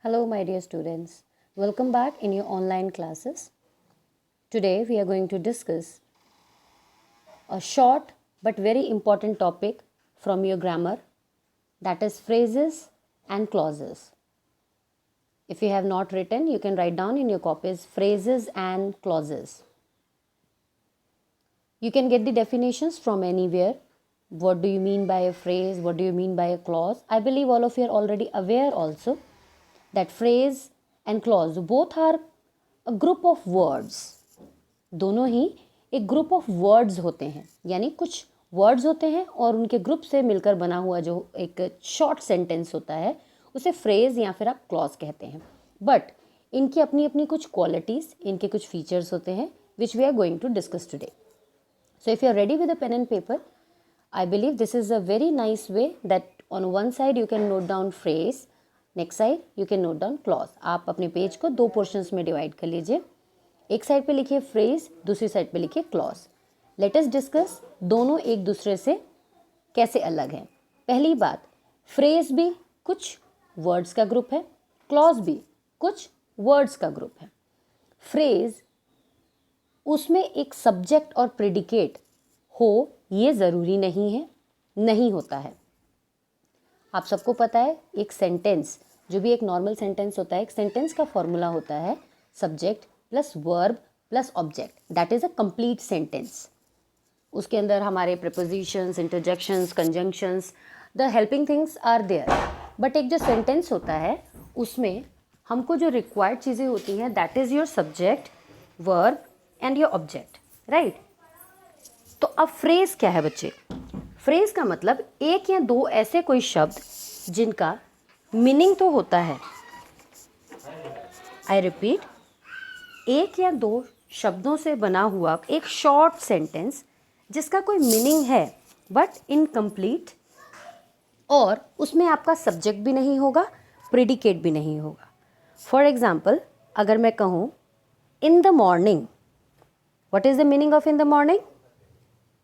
Hello, my dear students. Welcome back in your online classes. Today, we are going to discuss a short but very important topic from your grammar, that is phrases and clauses. If you have not written, you can write down in your copies phrases and clauses. You can get the definitions from anywhere. What do you mean by a phrase? What do you mean by a clause? I believe all of you are already aware also that phrase and clause both are a group of words. दोनों ही एक group of words होते हैं, यानी कुछ words होते हैं और उनके ग्रुप से मिलकर बना हुआ जो एक शॉर्ट सेंटेंस होता है उसे फ्रेज या फिर आप क्लॉज कहते हैं. बट इनकी अपनी अपनी कुछ क्वालिटीज़, इनके कुछ फीचर्स होते हैं which we are going to discuss today. So if you are ready with a pen and paper, I believe this is a very nice way that on one side you can note down phrase, next side you can note down clause. आप अपने page को दो portions में divide कर लीजिए. एक side पे लिखिए फ्रेज, दूसरी साइड पे लिखिए क्लॉज. लेट अस डिस्कस दोनों एक दूसरे से कैसे अलग हैं. पहली बात, फ्रेज भी कुछ वर्ड्स का ग्रुप है, क्लॉज भी कुछ वर्ड्स का ग्रुप है. फ्रेज उसमें एक सब्जेक्ट और प्रेडिकेट हो ये ज़रूरी नहीं है, नहीं होता है. आप सबको पता है एक सेंटेंस, जो भी एक नॉर्मल सेंटेंस होता है, एक सेंटेंस का फॉर्मूला होता है subject plus verb plus object, that is a complete sentence. उसके अंदर हमारे prepositions, interjections, conjunctions, the helping things are there. But एक जो सेंटेंस होता है उसमें हमको जो रिक्वायर्ड चीज़ें होती हैं that is your subject, verb and your object, right. तो अब फ्रेज क्या है बच्चे? फ्रेज का मतलब एक या दो ऐसे कोई शब्द जिनका मीनिंग तो होता है. आई रिपीट, एक या दो शब्दों से बना हुआ एक शॉर्ट सेंटेंस जिसका कोई मीनिंग है बट इनकम्प्लीट, और उसमें आपका सब्जेक्ट भी नहीं होगा, प्रेडिकेट भी नहीं होगा. फॉर एग्जाम्पल, अगर मैं कहूँ इन the morning, what is the meaning of in the morning?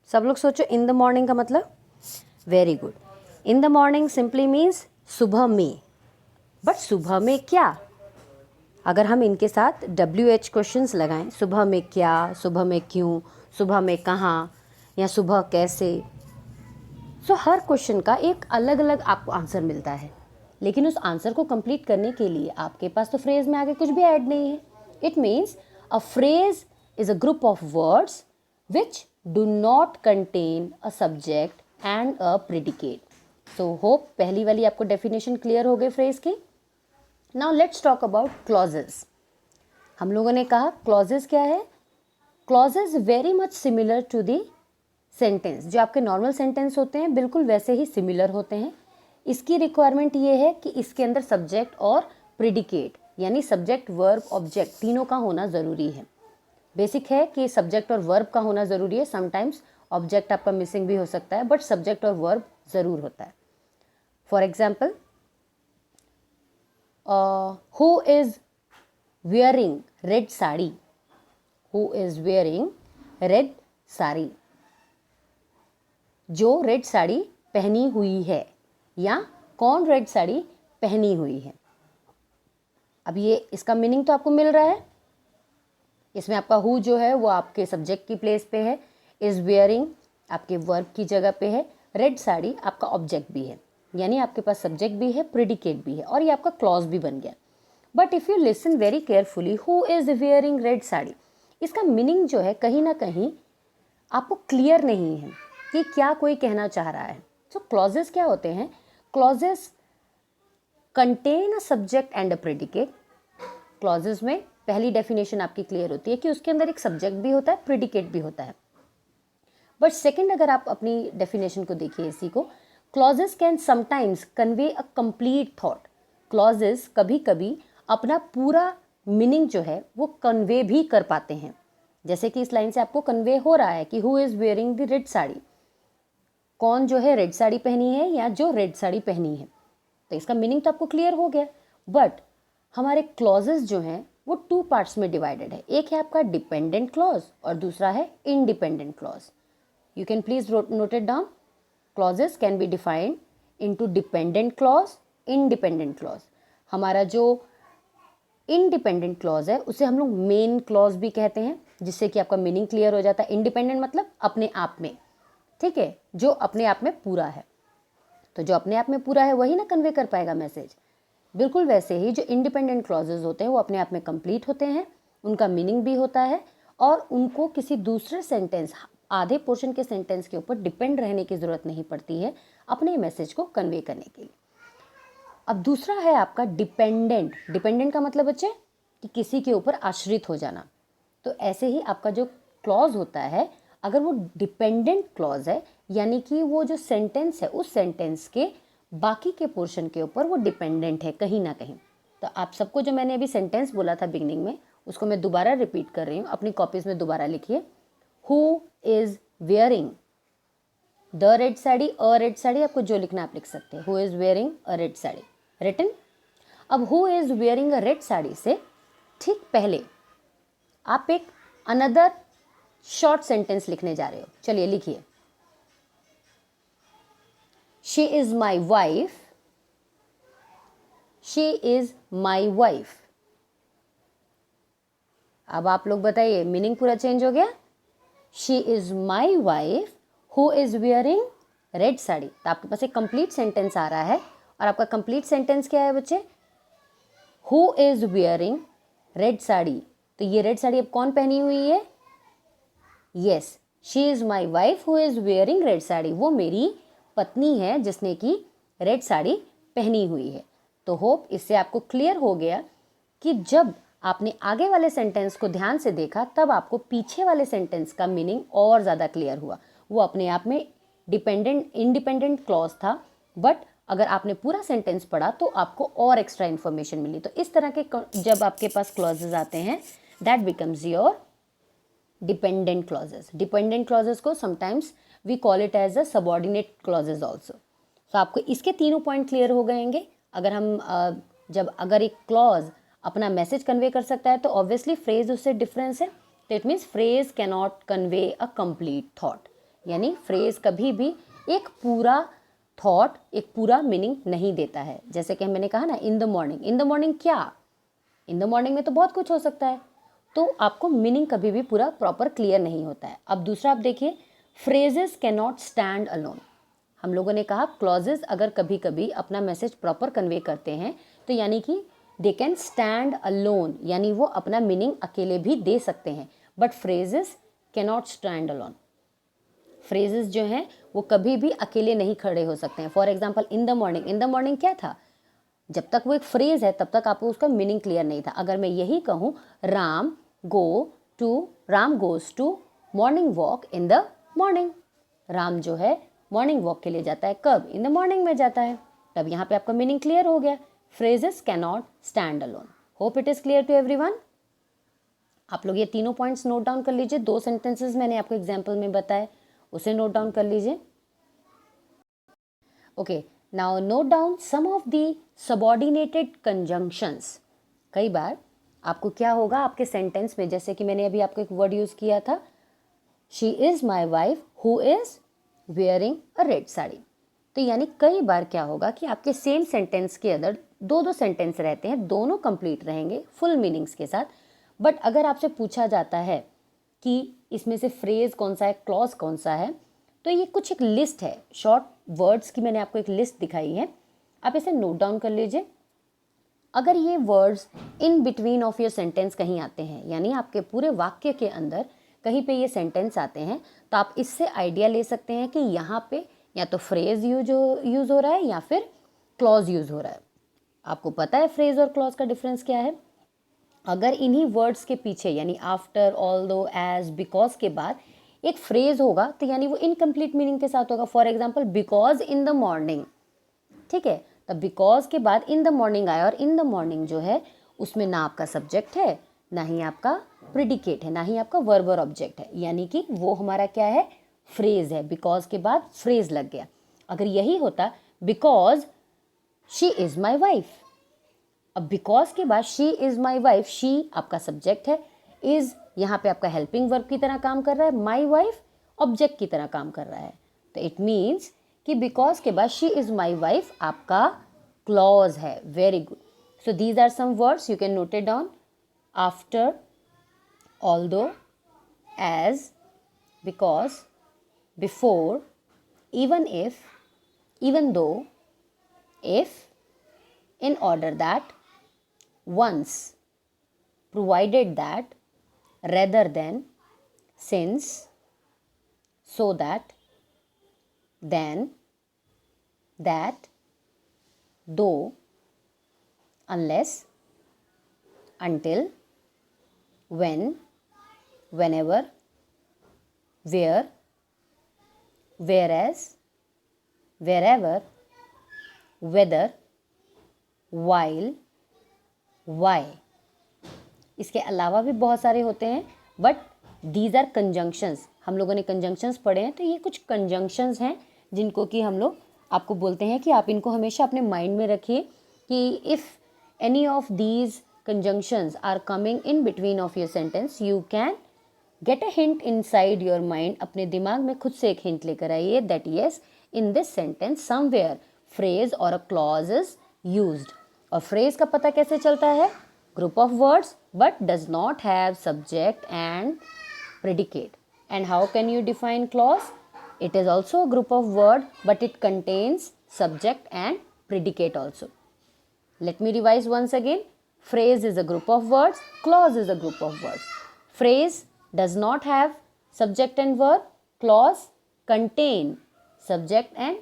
सब लोग सोचो इन द मॉर्निंग का मतलब. Very good. In the morning simply means सुबह में. बट सुबह में क्या? अगर हम इनके साथ WH क्वेश्चंस लगाएं, सुबह में क्या, सुबह में क्यों, सुबह में कहाँ, या सुबह कैसे, सो हर क्वेश्चन का एक अलग अलग आपको आंसर मिलता है. लेकिन उस आंसर को कंप्लीट करने के लिए आपके पास तो फ्रेज में आगे कुछ भी ऐड नहीं है. It means a phrase is a group of words which do not contain a subject and a predicate. So hope पहली वाली आपको definition clear हो गई phrase की. Now let's talk about clauses. हम लोगों ने कहा clauses क्या है? Clauses very much similar to the sentence. जो आपके normal sentence होते हैं बिल्कुल वैसे ही similar होते हैं. इसकी requirement ये है कि इसके अंदर subject और predicate यानी subject, verb, object तीनों का होना ज़रूरी है. बेसिक है कि सब्जेक्ट और वर्ब का होना ज़रूरी है. समटाइम्स ऑब्जेक्ट आपका मिसिंग भी हो सकता है, बट सब्जेक्ट और वर्ब ज़रूर होता है. For example, who is wearing red sari? Who is wearing red sari? जो रेड साड़ी पहनी हुई है, या कौन रेड साड़ी पहनी हुई है. अब ये इसका मीनिंग तो आपको मिल रहा है. इसमें आपका हु जो है वो आपके सब्जेक्ट की प्लेस पे है, इज़ वेयरिंग आपके वर्ब की जगह पे है, रेड साड़ी आपका ऑब्जेक्ट भी है, यानी आपके पास सब्जेक्ट भी है, प्रेडिकेट भी है, और ये आपका क्लॉज भी बन गया. But if you listen very carefully, who is wearing red sari, इसका मीनिंग जो है कहीं ना कहीं आपको क्लियर नहीं है कि क्या कोई कहना चाह रहा है. सो क्लॉजेस क्या होते हैं? Clauses contain a subject and a predicate. Clauses में पहली डेफिनेशन आपकी क्लियर होती है कि उसके अंदर एक सब्जेक्ट भी होता है, प्रेडिकेट भी होता है. बट सेकंड, अगर आप अपनी डेफिनेशन को देखिए इसी को, clauses can sometimes convey a complete thought. Clauses कभी कभी अपना पूरा मीनिंग जो है वो कन्वे भी कर पाते हैं. जैसे कि इस लाइन से आपको कन्वे हो रहा है कि who is wearing the red sari, कौन जो है रेड साड़ी पहनी है या जो रेड साड़ी पहनी है. तो इसका मीनिंग तो आपको क्लियर हो गया. बट हमारे क्लॉजेस जो हैं वो टू पार्ट्स में डिवाइडेड है. एक है आपका डिपेंडेंट क्लॉज और दूसरा है independent clause. You can please note it down. Clauses can be defined into dependent clause, independent clause. हमारा जो इंडिपेंडेंट क्लॉज है उसे हम लोग मेन क्लॉज भी कहते हैं, जिससे कि आपका मीनिंग क्लियर हो जाता है। इंडिपेंडेंट मतलब अपने आप में, ठीक है, जो अपने आप में पूरा है। तो जो अपने आप में पूरा है वही ना कन्वे कर पाएगा मैसेज। बिल्कुल वैसे ही जो इंडिपेंडेंट क्लॉजेज होते हैं वो अपने आप में कंप्लीट होते हैं, उनका मीनिंग भी होता है और उनको किसी दूसरे सेंटेंस, आधे पोर्शन के सेंटेंस के ऊपर डिपेंड रहने की ज़रूरत नहीं पड़ती है अपने मैसेज को कन्वे करने के लिए। अब दूसरा है आपका डिपेंडेंट। डिपेंडेंट का मतलब बच्चे कि किसी के ऊपर आश्रित हो जाना। तो ऐसे ही आपका जो क्लॉज होता है, अगर वो डिपेंडेंट क्लॉज है यानी कि वो जो सेंटेंस है उस सेंटेंस के बाकी के पोर्शन के ऊपर वो डिपेंडेंट है कहीं ना कहीं। तो आप सबको जो मैंने अभी सेंटेंस बोला था बिगनिंग में, उसको मैं दोबारा रिपीट कर रही हूँ, अपनी कॉपीज में दोबारा लिखिए। Who is wearing the red sari, a red sari, आपको जो लिखना आप लिख सकते हैं। Who is wearing a red sari, written. अब who is wearing a red sari से ठीक पहले आप एक अनदर शॉर्ट सेंटेंस लिखने जा रहे हो। चलिए लिखिए, she is my wife, she is my wife. अब आप लोग बताइए, मीनिंग पूरा चेंज हो गया। She is my wife who is wearing red sari. तो आपके पास एक कंप्लीट सेंटेंस आ रहा है और आपका कंप्लीट सेंटेंस क्या है बच्चे? Who is wearing red sari. तो ये रेड साड़ी अब कौन पहनी हुई है? Yes, she is my wife who is wearing red sari. वो मेरी पत्नी है जिसने की रेड साड़ी पहनी हुई है। तो होप इससे आपको क्लियर हो गया कि जब आपने आगे वाले सेंटेंस को ध्यान से देखा तब आपको पीछे वाले सेंटेंस का मीनिंग और ज़्यादा क्लियर हुआ। वो अपने आप में इंडिपेंडेंट क्लॉज था, बट अगर आपने पूरा सेंटेंस पढ़ा तो आपको और एक्स्ट्रा इन्फॉर्मेशन मिली। तो इस तरह के जब आपके पास क्लॉजेज आते हैं, that becomes your dependent clauses. Dependent clauses को sometimes we call it as a subordinate clauses also. तो आपको इसके तीनों पॉइंट क्लियर हो गएंगे। अगर हम अगर एक क्लॉज अपना मैसेज कन्वे कर सकता है तो ऑब्वियसली फ्रेज उससे डिफरेंस है। तो it means phrase can not convey a complete thought, यानी फ्रेज कभी भी एक पूरा थॉट, एक पूरा मीनिंग नहीं देता है। जैसे कि मैंने कहा ना, in the morning. In the morning क्या? इन द मॉर्निंग में तो बहुत कुछ हो सकता है, तो आपको मीनिंग कभी भी पूरा प्रॉपर क्लियर नहीं होता है। अब दूसरा आप देखिए, phrases can not stand alone. हम लोगों ने कहा क्लॉजेज अगर कभी कभी अपना मैसेज प्रॉपर कन्वे करते हैं तो यानी कि दे कैन स्टैंड अलोन, यानी वो अपना मीनिंग अकेले भी दे सकते हैं। But phrases can not stand alone. Phrases जो हैं वो कभी भी अकेले नहीं खड़े हो सकते हैं। For example, in the morning. In the morning क्या था? जब तक वो एक फ्रेज है तब तक आपको उसका मीनिंग क्लियर नहीं था। अगर मैं यही कहूँ, Ram goes to morning walk in the morning. Ram जो है मॉर्निंग वॉक के लिए जाता है कब? इन द मॉर्निंग में जाता है। तब यहाँ पे आपका मीनिंग क्लियर हो गया। Phrases can not stand alone. Hope it is clear to everyone. आप लोग ये तीनों पॉइंट्स नोट डाउन कर लीजिए। 2 सेंटेंसेस मैंने आपको एग्जाम्पल में बताए, उसे नोट डाउन कर लीजिए। Okay, now note down some of the subordinated conjunctions. कई बार आपको क्या होगा आपके सेंटेंस में, जैसे कि मैंने अभी आपको एक वर्ड यूज किया था, she is my wife who is wearing a red sari. तो यानी कई बार क्या होगा कि आपके सेम सेंटेंस के अंदर 2 सेंटेंस रहते हैं, दोनों कंप्लीट रहेंगे फुल मीनिंग्स के साथ। बट अगर आपसे पूछा जाता है कि इसमें से फ्रेज कौन सा है, क्लॉज कौन सा है, तो ये कुछ एक लिस्ट है शॉर्ट वर्ड्स की। मैंने आपको एक लिस्ट दिखाई है, आप इसे नोट डाउन कर लीजिए। अगर ये words in between of your sentence कहीं आते हैं, यानी आपके पूरे वाक्य के अंदर कहीं पे ये सेंटेंस आते हैं, तो आप इससे आइडिया ले सकते हैं कि यहाँ पे या तो फ्रेज यूज हो रहा है या फिर क्लॉज यूज हो रहा है। आपको पता है फ्रेज और क्लॉज का डिफरेंस क्या है? अगर इन्हीं वर्ड्स के पीछे यानी आफ्टर, ऑल्दो, एज, बिकॉज के बाद एक फ्रेज होगा तो यानी वो इनकम्प्लीट मीनिंग के साथ होगा। For example, because in the morning, ठीक है, तब बिकॉज के बाद इन द मॉर्निंग आया और इन द मॉर्निंग जो है उसमें ना आपका सब्जेक्ट है, ना ही आपका प्रिडिकेट है, ना ही आपका वर्ब और ऑब्जेक्ट है, यानी कि वो हमारा क्या है? फ्रेज है। बिकॉज के बाद फ्रेज लग गया। अगर यही होता because she is my wife, अब बिकॉज के बाद she is my wife, she आपका सब्जेक्ट है, इज यहाँ पे आपका हेल्पिंग वर्ब की तरह काम कर रहा है, माई वाइफ ऑब्जेक्ट की तरह काम कर रहा है। तो इट मीन्स कि बिकॉज के बाद शी इज माई वाइफ आपका क्लॉज है। Very good. So these are some words you can note it down: after, although, as, because, before, even if, even though, if, in order that, once, provided that, rather than, since, so that, then, that, though, unless, until, when, whenever, where, whereas, wherever, whether, while, why. इसके अलावा भी बहुत सारे होते हैं, but these are conjunctions. हम लोगों ने कंजंक्शंस पढ़े हैं, तो ये कुछ कंजंक्शंस हैं जिनको कि हम लोग आपको बोलते हैं कि आप इनको हमेशा अपने माइंड में रखिए कि if any of these conjunctions are coming in between of your sentence, you can get a hint inside your mind. अपने दिमाग में खुद से एक हिंट लेकर आइए that yes, in this sentence somewhere phrase or a clause is used. और phrase का पता कैसे चलता है? Group of words but does not have subject and predicate. And how can you define clause? It is also a group of word but it contains subject and predicate also. Let me revise once again. Phrase is a group of words. Clause is a group of words. Phrase does not have subject and verb. Clause contain subject and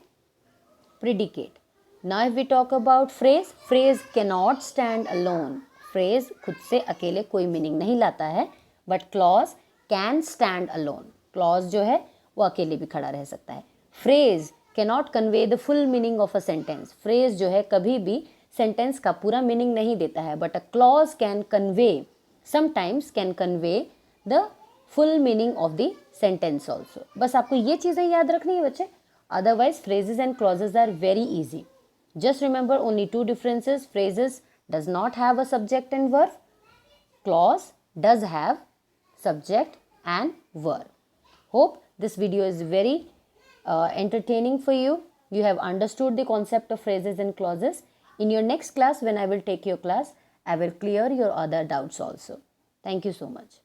predicate. Now if we talk about phrase, phrase cannot stand alone. Phrase खुद से अकेले कोई meaning नहीं लाता है, but clause can stand alone. Clause जो है वो अकेले भी खड़ा रह सकता है. Phrase cannot convey the full meaning of a sentence. Phrase जो है कभी भी सेंटेंस का पूरा मीनिंग नहीं देता है, but a clause can convey, sometimes can convey the full meaning of the sentence also. बस आपको ये चीज़ें याद रखनी है बच्चे. Otherwise phrases and clauses are very easy. Just remember only two differences. Phrases does not have a subject and verb. Clause does have subject and verb. Hope this video is very entertaining for you. You have understood the concept of phrases and clauses. In your next class, when I will take your class, I will clear your other doubts also. Thank you so much.